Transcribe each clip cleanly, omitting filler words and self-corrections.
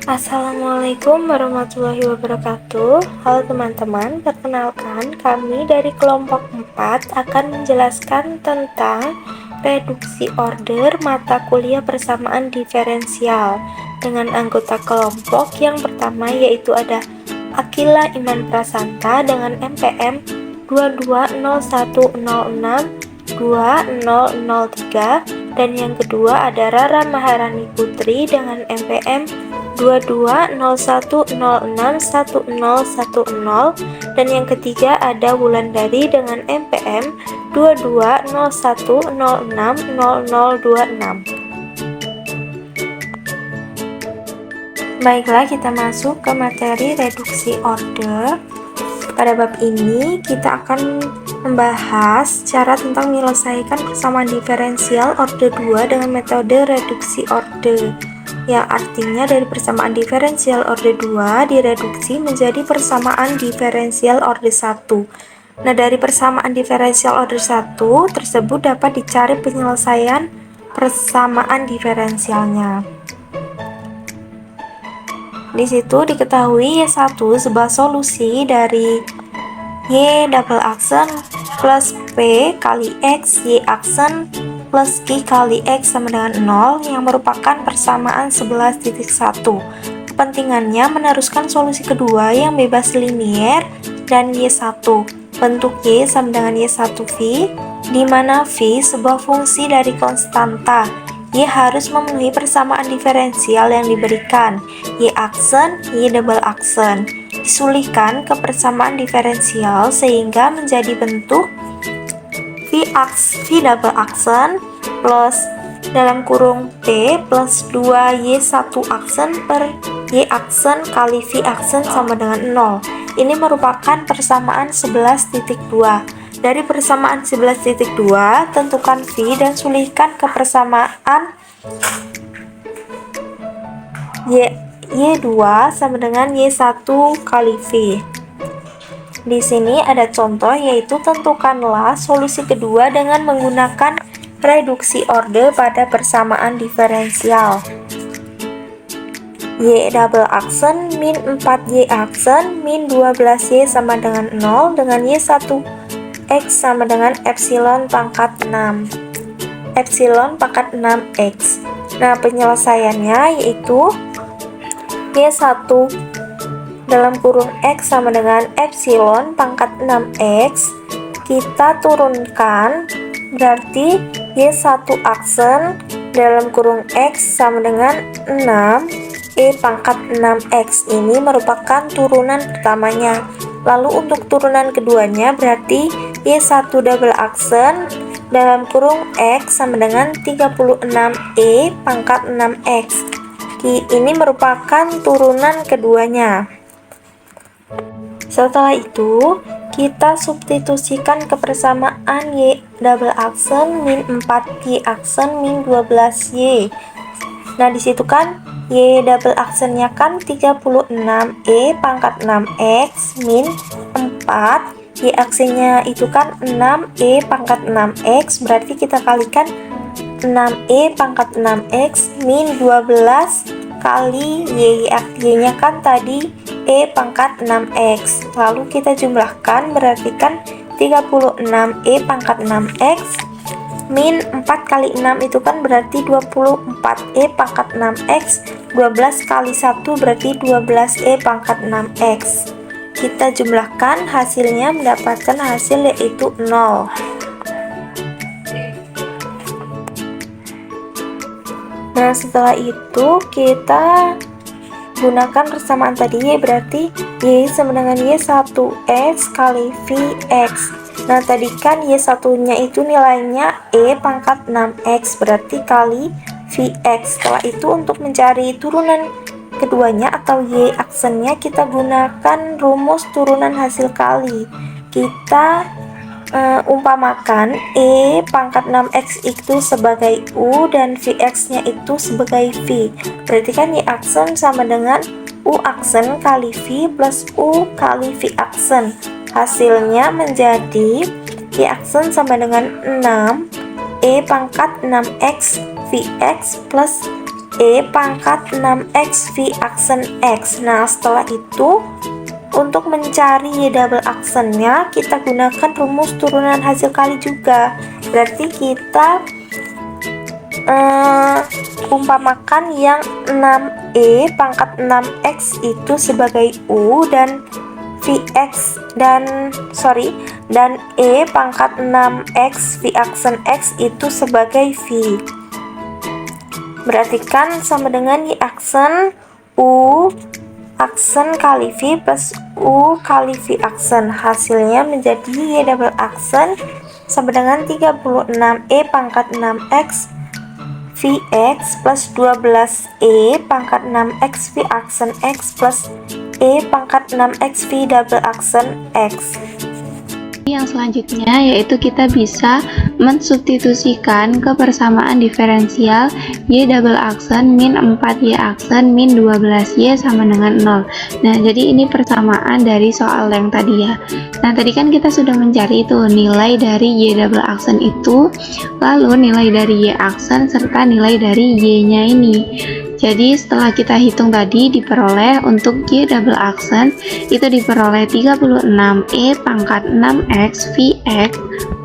Assalamualaikum warahmatullahi wabarakatuh. Halo teman-teman, perkenalkan kami dari kelompok 4 akan menjelaskan tentang reduksi order mata kuliah persamaan diferensial dengan anggota kelompok yang pertama, yaitu ada Akila Iman Prasanta dengan MPM 2201062003, dan yang kedua ada Rara Maharani Putri dengan MPM 2201061010, dan yang ketiga ada Wulandari dengan MPM 2201060026. Baiklah, kita masuk ke materi reduksi order. Pada bab ini kita akan membahas cara tentang menyelesaikan persamaan diferensial order 2 dengan metode reduksi order, yang artinya dari persamaan diferensial order 2 direduksi menjadi persamaan diferensial order 1. Nah, dari persamaan diferensial order 1 tersebut dapat dicari penyelesaian persamaan diferensialnya. Di situ diketahui Y1 sebuah solusi dari Y double aksen plus P kali X Y aksen plus Q kali X sama dengan 0 yang merupakan persamaan 11.1. Kepentingannya meneruskan solusi kedua yang bebas linier dan Y1 bentuk Y sama dengan Y1V, di mana V sebuah fungsi dari konstanta. Y harus memenuhi persamaan diferensial yang diberikan, Y aksen, Y double aksen. Disulihkan ke persamaan diferensial sehingga menjadi bentuk V double aksen plus dalam kurung P plus 2Y1 aksen per Y aksen kali V aksen sama dengan 0. Ini merupakan persamaan 11.2. Dari persamaan 11.2, tentukan V dan sulihkan ke persamaan Y2 sama dengan Y1 kali V. Di sini ada contoh, yaitu tentukanlah solusi kedua dengan menggunakan reduksi order pada persamaan diferensial. Y double aksen min 4Y aksen min 12Y sama dengan 0 dengan Y1 X sama dengan epsilon pangkat 6. Epsilon pangkat 6X. Nah, penyelesaiannya yaitu Y1 dalam kurung X sama dengan epsilon pangkat 6X. Kita turunkan, berarti Y1 aksen dalam kurung X sama dengan 6 E pangkat 6X. Ini merupakan turunan pertamanya. Lalu untuk turunan keduanya berarti Y1 double aksen dalam kurung X sama dengan 36E pangkat 6X. Ini merupakan turunan keduanya. Setelah itu, kita substitusikan ke persamaan Y double aksen min 4Y aksen min 12Y. Nah, disitu kan Y double aksennya kan 36E pangkat 6X min 4, Y aksennya itu kan 6E pangkat 6X, berarti kita kalikan 6E pangkat 6X min 12 kali Y-nya kan tadi E pangkat 6X, lalu kita jumlahkan, berarti kan 36E pangkat 6X min 4 kali 6 itu kan berarti 24E pangkat 6X, 12 kali 1 berarti 12E pangkat 6X. Kita jumlahkan, hasilnya mendapatkan hasil yaitu 0. Nah, setelah itu kita gunakan persamaan tadi, Y berarti Y sama dengan Y1X kali Vx. Nah, tadi kan Y1-nya itu nilainya E pangkat 6X, berarti kali Vx. Setelah itu untuk mencari turunan keduanya atau Y aksennya, kita gunakan rumus turunan hasil kali. Kita umpamakan E pangkat 6X itu sebagai U dan Vx-nya itu sebagai V. Berarti kan Y aksen sama dengan U aksen kali V plus U kali V aksen. Hasilnya menjadi Y aksen sama dengan 6 E pangkat 6X Vx plus E pangkat 6X V aksen X. Nah, setelah itu untuk mencari Y double aksennya kita gunakan rumus turunan hasil kali juga. Berarti kita umpamakan yang 6E pangkat 6X itu sebagai U dan E pangkat 6X V aksen X itu sebagai V. Berarti kan sama dengan Y aksen U aksen kali V plus U kali V aksen. Hasilnya menjadi Y double aksen sama dengan 36E pangkat 6X Vx plus 12E pangkat 6X V aksen X plus E pangkat 6X V double aksen X. Yang selanjutnya yaitu kita bisa mensubstitusikan ke persamaan diferensial Y double aksen min 4Y aksen min 12Y sama dengan 0. Nah, jadi ini persamaan dari soal yang tadi ya. Nah, tadi kan kita sudah mencari itu nilai dari Y double aksen itu, lalu nilai dari Y aksen serta nilai dari Y-nya ini. Jadi setelah kita hitung tadi diperoleh untuk Y double aksen itu diperoleh 36E pangkat 6X Vx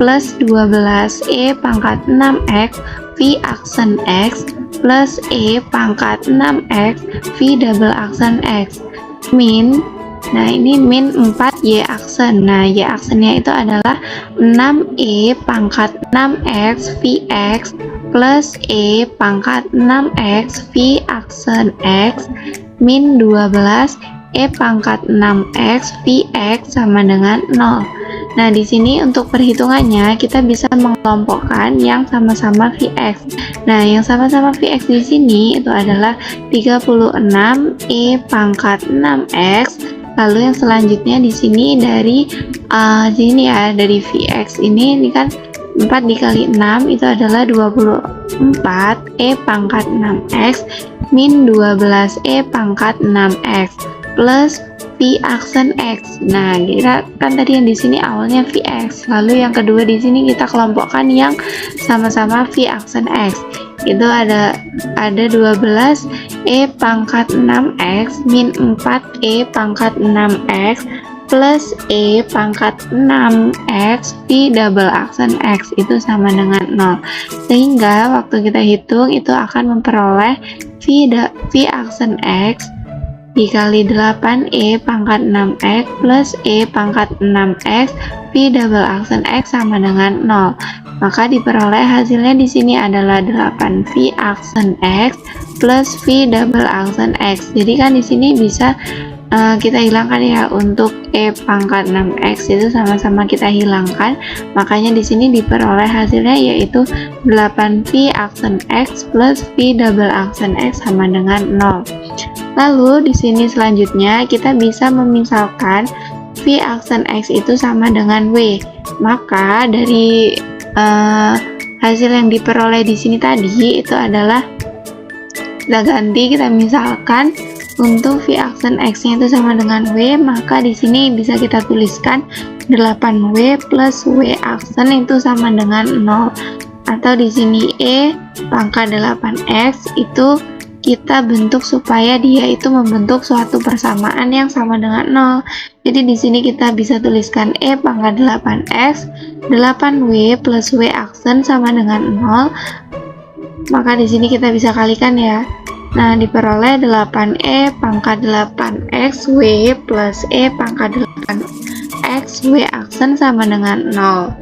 plus 12E pangkat 6X V aksen X plus E pangkat 6X V double aksen X min, nah ini min 4Y aksen. Nah, Y aksennya itu adalah 6E pangkat 6X Vx plus E pangkat 6X V aksen X min 12 E pangkat 6X Vx sama dengan 0. Nah, di sini untuk perhitungannya kita bisa mengelompokkan yang sama-sama Vx. Nah, yang sama-sama Vx di sini itu adalah 36 E pangkat 6X. Lalu yang selanjutnya di sini dari sini ya, dari Vx ini kan 4 dikali 6 itu adalah 24 E pangkat 6X min 12 E pangkat 6X plus V aksen X. Nah, kita kan tadi yang di sini awalnya Vx, lalu yang kedua di sini kita kelompokkan yang sama-sama V aksen X. Itu ada 12 E pangkat 6X min 4 E pangkat 6X plus E pangkat 6X V double aksen X itu sama dengan 0. Sehingga waktu kita hitung itu akan memperoleh V aksen X dikali 8E pangkat 6X plus E pangkat 6X V double aksen X sama dengan 0. Maka diperoleh hasilnya di sini adalah 8V aksen X plus V double aksen X. Jadi kan di sini bisa kita hilangkan ya, untuk E pangkat 6X itu sama-sama kita hilangkan. Makanya di sini diperoleh hasilnya yaitu 8V aksen X plus V double aksen X sama dengan 0. Lalu di sini selanjutnya kita bisa memisalkan V aksen X itu sama dengan W. Maka dari hasil yang diperoleh di sini tadi itu adalah kita ganti, kita misalkan untuk V aksen X-nya itu sama dengan W, maka di sini bisa kita tuliskan 8W plus W aksen itu sama dengan 0. Atau di sini E pangkat 8X itu kita bentuk supaya dia itu membentuk suatu persamaan yang sama dengan 0. Jadi di sini kita bisa tuliskan E pangkat 8X 8W plus W aksen sama dengan 0. Maka di sini kita bisa kalikan ya. Nah, diperoleh 8E pangkat 8X W plus E pangkat 8X W aksen sama dengan 0.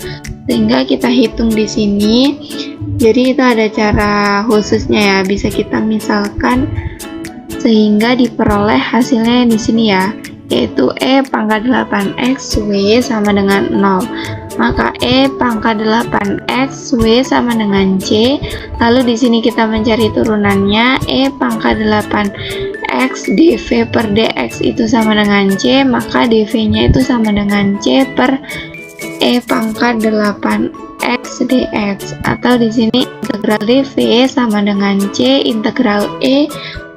Sehingga kita hitung di sini. Jadi itu ada cara khususnya ya, bisa kita misalkan sehingga diperoleh hasilnya di sini ya, yaitu E pangkat 8X W sama dengan 0. Maka E pangkat 8X W sama dengan C. Lalu di sini kita mencari turunannya, E pangkat 8X dV per dx itu sama dengan C, maka dV-nya itu sama dengan C per E pangkat 8X dx. Atau di sini integral dV sama dengan C integral E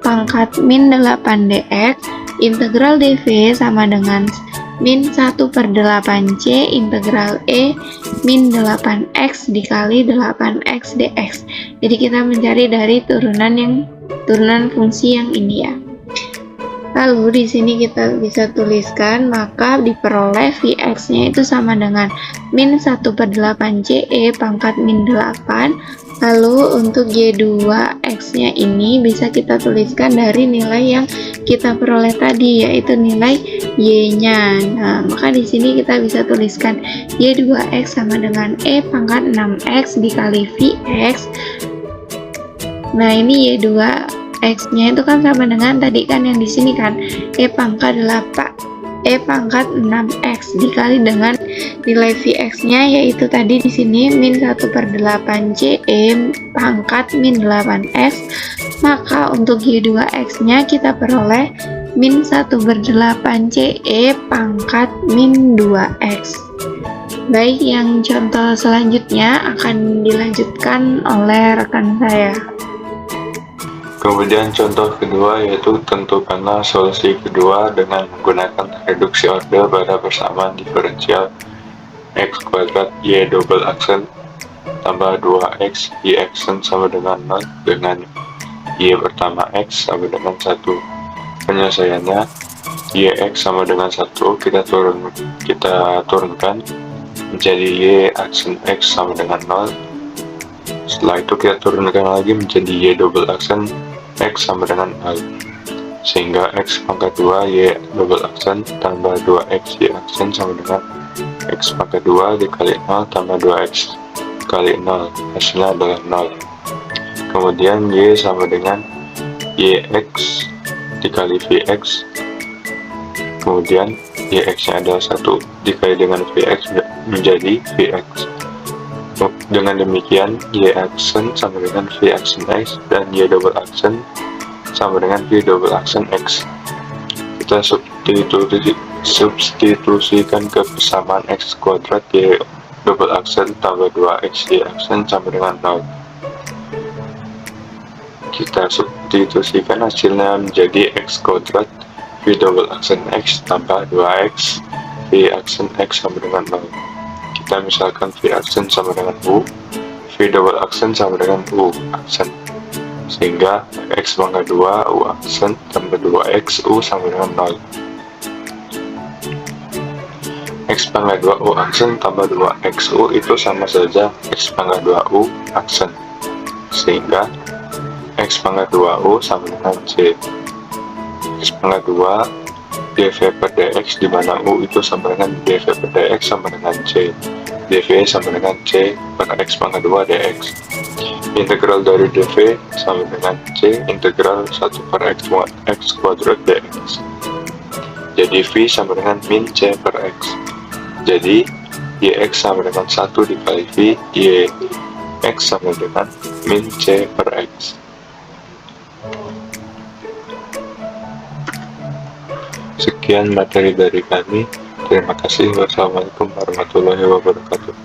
pangkat min 8 dx. Integral dV sama dengan min 1 per 8C integral E min 8X dikali 8X dx. Jadi kita mencari dari turunan yang turunan fungsi yang ini ya. Lalu di sini kita bisa tuliskan, maka diperoleh Vx-nya itu sama dengan min 1/8 CE pangkat min 8. Lalu untuk Y2X-nya ini bisa kita tuliskan dari nilai yang kita peroleh tadi, yaitu nilai Y-nya. Nah, maka di sini kita bisa tuliskan Y2X sama dengan E pangkat 6X dikali Vx. Nah, ini Y2 X-nya itu kan sama dengan tadi kan yang di sini kan E pangkat 6X dikali dengan nilai Vx-nya, yaitu tadi di sini min 1/8 CE pangkat min 8X. Maka untuk Y2X-nya kita peroleh min 1/8 CE pangkat min 2X. Baik, yang contoh selanjutnya akan dilanjutkan oleh rekan saya. Kemudian contoh kedua yaitu tentukanlah solusi kedua dengan menggunakan reduksi order pada persamaan diferensial x kuadrat y double aksen tambah 2x y aksen sama dengan 0 dengan y pertama x sama dengan 1. Penyelesaiannya y x sama dengan 1 kita turunkan menjadi y aksen x sama dengan 0. Setelah itu kita turunkan lagi menjadi y double aksen x sama dengan 0, sehingga x pangkat 2 y double aksen tambah 2x y aksen sama dengan x pangkat 2 dikali 0 tambah 2x kali 0, hasilnya adalah 0. Kemudian y sama dengan yx dikali vx, kemudian yx nya adalah 1 dikali dengan vx menjadi vx. Dengan demikian, y aksen sama dengan v aksen x dan y double aksen sama dengan v double aksen x. Kita substitusikan ke persamaan x kuadrat y double aksen tambah 2x y aksen sama dengan 0. Kita substitusikan hasilnya menjadi x kuadrat v double aksen x tambah 2x v aksen x sama dengan 0. Kita misalkan V aksen sama dengan U, V double aksen sama dengan U aksen, sehingga X pangkat 2 U aksen tambah 2X U sama dengan 0. X pangkat 2 U aksen tambah 2X U itu sama saja X pangkat 2 U aksen, sehingga X pangkat 2 U sama dengan C. X pangkat 2 dv per dx, di mana u itu sama dengan dv per dx sama dengan c, dv sama dengan c per x pangkat 2 dx. Integral dari dv sama dengan c integral 1 per x kuadrat dx. Jadi v sama dengan min c per x. Jadi yx sama dengan 1 dikali v, yx sama dengan min c per x. Sekian materi dari kami. Terima kasih. Wassalamualaikum warahmatullahi wabarakatuh.